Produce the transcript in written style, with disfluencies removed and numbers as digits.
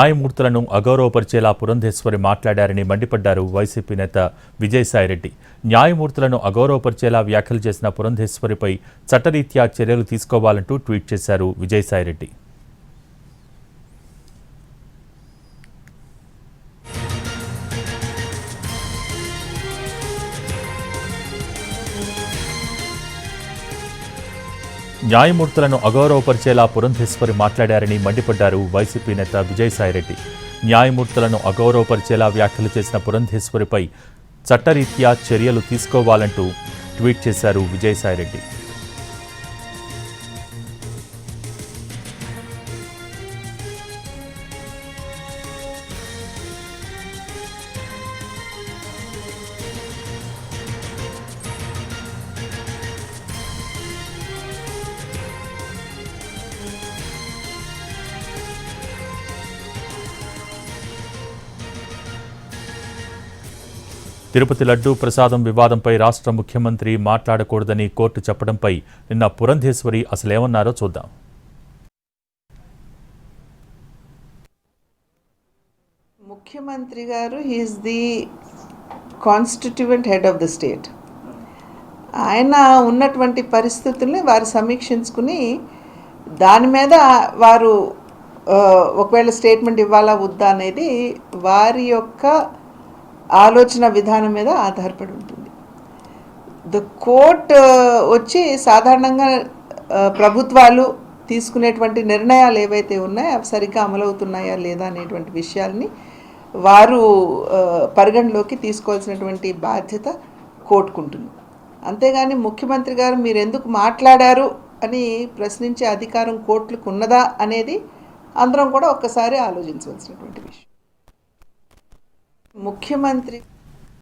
న్యాయమూర్తులను అగౌరవపరిచేలా పురంధేశ్వరి మాట్లాడారని మండిపడ్డారు వైసీపీ నేత విజయసాయిరెడ్డి. న్యాయమూర్తులను అగౌరవపరిచేలా వ్యాఖ్యలు చేసిన పురంధేశ్వరిపై చట్టరీత్యా చర్యలు తీసుకోవాలంటూ ట్వీట్ చేశారు విజయసాయిరెడ్డి. న్యాయమూర్తులను అగౌరవపరిచేలా పురంధేశ్వరి మాట్లాడారని మండిపడ్డారు వైసీపీ నేత విజయసాయిరెడ్డి. న్యాయమూర్తులను అగౌరవపరిచేలా వ్యాఖ్యలు చేసిన పురంధేశ్వరిపై చట్టరీత్యా చర్యలు తీసుకోవాలంటూ ట్వీట్ చేశారు విజయసాయిరెడ్డి. తిరుపతి లడ్డూ ప్రసాదం వివాదంపై రాష్ట్ర ముఖ్యమంత్రి మాట్లాడకూడదని కోర్టు చెప్పడంపై నిన్న పురంధేశ్వరి అసలేమన్నారో చూద్దాం. ముఖ్యమంత్రి గారు is the constituent head of the state. ఆయన ఉన్నటువంటి పరిస్థితుల్ని వారు సమీక్షించుకుని దాని మీద వారు ఒకవేళ స్టేట్మెంట్ ఇవ్వాలా వద్దా అనేది వారి యొక్క ఆలోచన విధానం మీద ఆధారపడి ఉంటుంది. ద కోర్ట్ వచ్చి సాధారణంగా ప్రభుత్వాలు తీసుకునేటువంటి నిర్ణయాలు ఏవైతే ఉన్నాయో అవి సరిగ్గా అమలవుతున్నాయా లేదా అనేటువంటి విషయాల్ని వారు పరిగణలోకి తీసుకోవాల్సినటువంటి బాధ్యత కోర్టుకుంటుంది. అంతేగాని ముఖ్యమంత్రి గారు మీరు ఎందుకు మాట్లాడారు అని ప్రశ్నించే అధికారం కోర్టులకు ఉన్నదా అనేది అందరం కూడా ఒక్కసారి ఆలోచించవలసినటువంటి విషయం. ముఖ్యమంత్రి